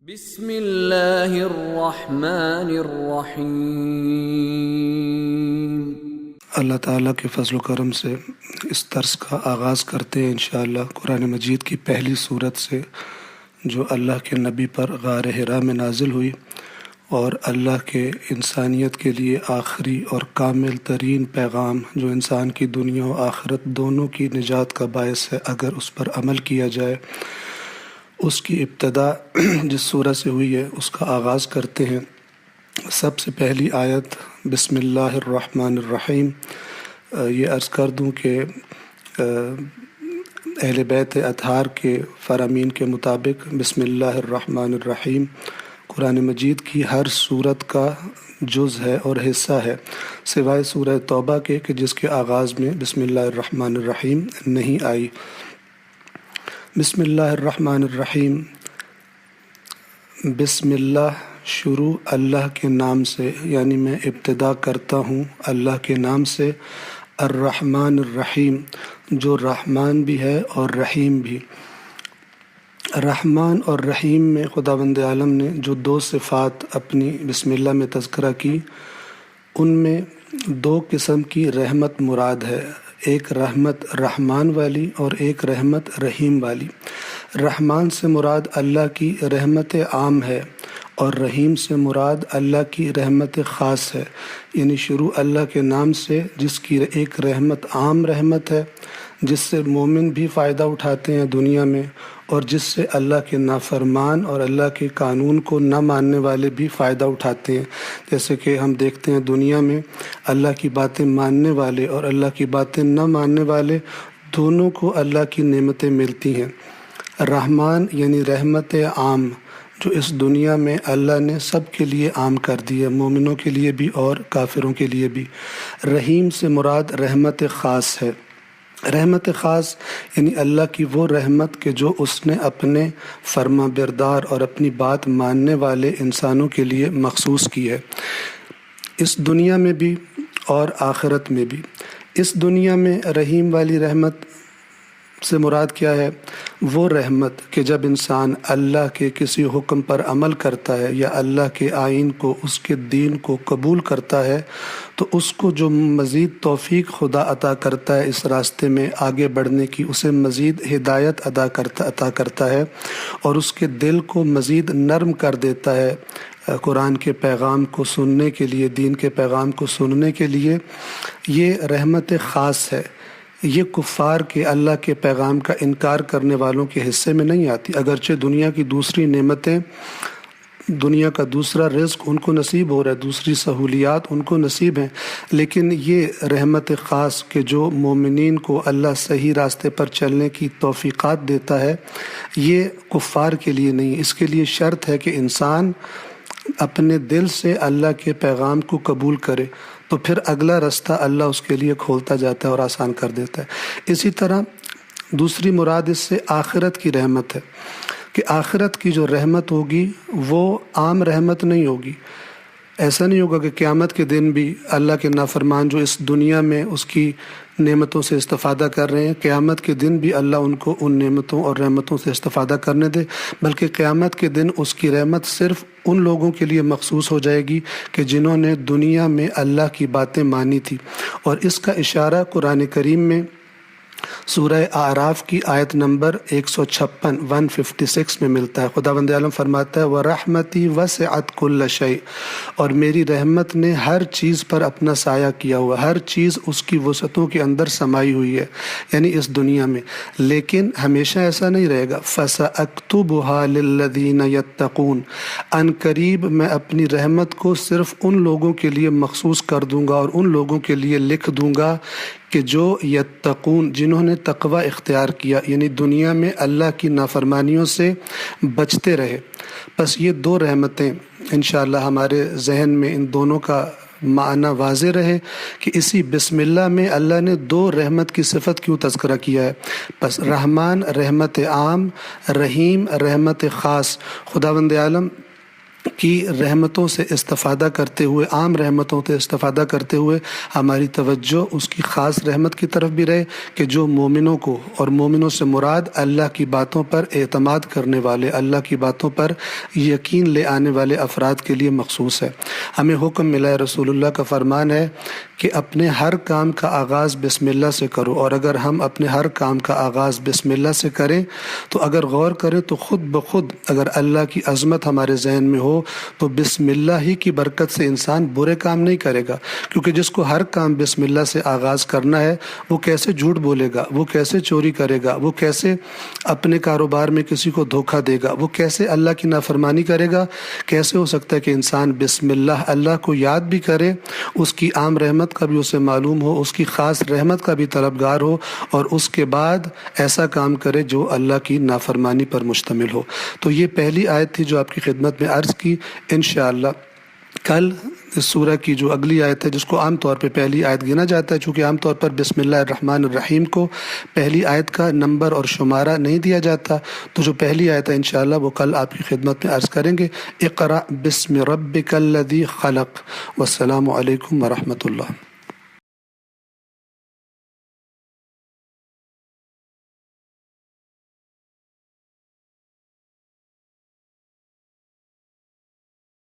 بسم اللہ الرحمن الرحیم۔ اللہ تعالیٰ کے فضل و کرم سے اس درس کا آغاز کرتے ہیں انشاءاللہ قرآن مجید کی پہلی سورت سے، جو اللہ کے نبی پر غار حرا میں نازل ہوئی اور اللہ کے انسانیت کے لیے آخری اور کامل ترین پیغام، جو انسان کی دنیا و آخرت دونوں کی نجات کا باعث ہے اگر اس پر عمل کیا جائے۔ اس کی ابتدا جس سورہ سے ہوئی ہے اس کا آغاز کرتے ہیں۔ سب سے پہلی آیت بسم اللہ الرحمن الرحیم۔ یہ عرض کر دوں کہ اہل بیت اطہار کے فرامین کے مطابق بسم اللہ الرحمن الرحیم قرآن مجید کی ہر سورت کا جز ہے اور حصہ ہے، سوائے سورہ توبہ کے کہ جس کے آغاز میں بسم اللہ الرحمن الرحیم نہیں آئی۔ بسم اللہ الرحمن الرحیم، بسم اللہ شروع اللہ کے نام سے، یعنی میں ابتدا کرتا ہوں اللہ کے نام سے، الرحمن الرحیم جو رحمان بھی ہے اور رحیم بھی۔ رحمان اور رحیم میں خداوند عالم نے جو دو صفات اپنی بسم اللہ میں تذکرہ کی، ان میں دو قسم کی رحمت مراد ہے، ایک رحمت رحمان والی اور ایک رحمت رحیم والی۔ رحمان سے مراد اللہ کی رحمت عام ہے اور رحیم سے مراد اللہ کی رحمت خاص ہے، یعنی شروع اللہ کے نام سے جس کی ایک رحمت عام رحمت ہے، جس سے مومن بھی فائدہ اٹھاتے ہیں دنیا میں، اور جس سے اللہ کے نافرمان اور اللہ کے قانون کو نہ ماننے والے بھی فائدہ اٹھاتے ہیں۔ جیسے کہ ہم دیکھتے ہیں دنیا میں اللہ کی باتیں ماننے والے اور اللہ کی باتیں نہ ماننے والے دونوں کو اللہ کی نعمتیں ملتی ہیں۔ رحمان یعنی رحمت عام جو اس دنیا میں اللہ نے سب کے لیے عام کر دی ہے، مومنوں کے لیے بھی اور کافروں کے لیے بھی۔ رحیم سے مراد رحمت خاص ہے۔ رحمت خاص یعنی اللہ کی وہ رحمت کہ جو اس نے اپنے فرما بردار اور اپنی بات ماننے والے انسانوں کے لیے مخصوص کی ہے، اس دنیا میں بھی اور آخرت میں بھی۔ اس دنیا میں رحیم والی رحمت سے مراد کیا ہے؟ وہ رحمت کہ جب انسان اللہ کے کسی حکم پر عمل کرتا ہے یا اللہ کے آئین کو، اس کے دین کو قبول کرتا ہے، تو اس کو جو مزید توفیق خدا عطا کرتا ہے اس راستے میں آگے بڑھنے کی، اسے مزید ہدایت عطا کرتا ہے اور اس کے دل کو مزید نرم کر دیتا ہے قرآن کے پیغام کو سننے کے لیے، دین کے پیغام کو سننے کے لیے۔ یہ رحمت خاص ہے، یہ کفار کے اللہ کے پیغام کا انکار کرنے والوں کے حصے میں نہیں آتی، اگرچہ دنیا کی دوسری نعمتیں، دنیا کا دوسرا رزق ان کو نصیب ہو رہا ہے، دوسری سہولیات ان کو نصیب ہیں، لیکن یہ رحمت خاص کہ جو مومنین کو اللہ صحیح راستے پر چلنے کی توفیقات دیتا ہے، یہ کفار کے لیے نہیں۔ اس کے لیے شرط ہے کہ انسان اپنے دل سے اللہ کے پیغام کو قبول کرے، تو پھر اگلا راستہ اللہ اس کے لیے کھولتا جاتا ہے اور آسان کر دیتا ہے۔ اسی طرح دوسری مراد اس سے آخرت کی رحمت ہے، کہ آخرت کی جو رحمت ہوگی وہ عام رحمت نہیں ہوگی۔ ایسا نہیں ہوگا کہ قیامت کے دن بھی اللہ کے نافرمان جو اس دنیا میں اس کی نعمتوں سے استفادہ کر رہے ہیں، قیامت کے دن بھی اللہ ان کو ان نعمتوں اور رحمتوں سے استفادہ کرنے دے، بلکہ قیامت کے دن اس کی رحمت صرف ان لوگوں کے لیے مخصوص ہو جائے گی کہ جنہوں نے دنیا میں اللہ کی باتیں مانی تھی۔ اور اس کا اشارہ قرآن کریم میں سورہ اعراف کی آیت نمبر 156 میں ملتا ہے۔ خداوند عالم فرماتا ہے وَرَحْمَتِي وَسِعَتْ كُلَّ شَيْءٍ، اور میری رحمت نے ہر چیز پر اپنا سایہ کیا ہوا، ہر چیز اس کی وسعتوں کے اندر سمائی ہوئی ہے، یعنی اس دنیا میں، لیکن ہمیشہ ایسا نہیں رہے گا۔ فَسَأَكْتُبُهَا لِلَّذِينَ يَتَّقُونَ، ان قریب میں اپنی رحمت کو صرف ان لوگوں کے لیے مخصوص کر دوں گا اور ان لوگوں کے لیے لکھ دوں گا کہ جو یتقون، جنہوں نے تقوی اختیار کیا، یعنی دنیا میں اللہ کی نافرمانیوں سے بچتے رہے۔ بس یہ دو رحمتیں انشاءاللہ ہمارے ذہن میں ان دونوں کا معنی واضح رہے کہ اسی بسم اللہ میں اللہ نے دو رحمت کی صفت کیوں تذکرہ کیا ہے۔ بس رحمان رحمت عام، رحیم رحمت خاص۔ خداوند عالم کی رحمتوں سے استفادہ کرتے ہوئے، عام رحمتوں سے استفادہ کرتے ہوئے ہماری توجہ اس کی خاص رحمت کی طرف بھی رہے کہ جو مومنوں کو، اور مومنوں سے مراد اللہ کی باتوں پر اعتماد کرنے والے، اللہ کی باتوں پر یقین لے آنے والے افراد کے لیے مخصوص ہے۔ ہمیں حکم ملا ہے، رسول اللہ کا فرمان ہے کہ اپنے ہر کام کا آغاز بسم اللہ سے کرو، اور اگر ہم اپنے ہر کام کا آغاز بسم اللہ سے کریں تو اگر غور کریں تو خود بخود اگر اللہ کی عظمت ہمارے ذہن میں ہو تو بسم اللہ ہی کی برکت سے انسان برے کام نہیں کرے گا، کیونکہ جس کو ہر کام بسم اللہ سے آغاز کرنا ہے وہ کیسے جھوٹ بولے گا، وہ کیسے چوری کرے گا، وہ کیسے اپنے کاروبار میں کسی کو دھوکہ دے گا، وہ کیسے اللہ کی نافرمانی کرے گا۔ کیسے ہو سکتا ہے کہ انسان بسم اللہ کو یاد بھی کرے، اس کی عام رحمت کا بھی اسے معلوم ہو، اس کی خاص رحمت کا بھی طلبگار ہو، اور اس کے بعد ایسا کام کرے جو اللہ کی نافرمانی پر مشتمل ہو۔ تو یہ پہلی آیت تھی جو آپ کی خدمت میں عرض کی۔ انشاءاللہ کل اس سورہ کی جو اگلی آیت ہے، جس کو عام طور پہ پہلی آیت گنا جاتا ہے، چونکہ عام طور پر بسم اللہ الرحمن الرحیم کو پہلی آیت کا نمبر اور شمارہ نہیں دیا جاتا، تو جو پہلی آیت ہے انشاءاللہ وہ کل آپ کی خدمت میں عرض کریں گے۔ اقرأ بسم ربک الذی خلق، والسلام علیکم ورحمۃ اللہ۔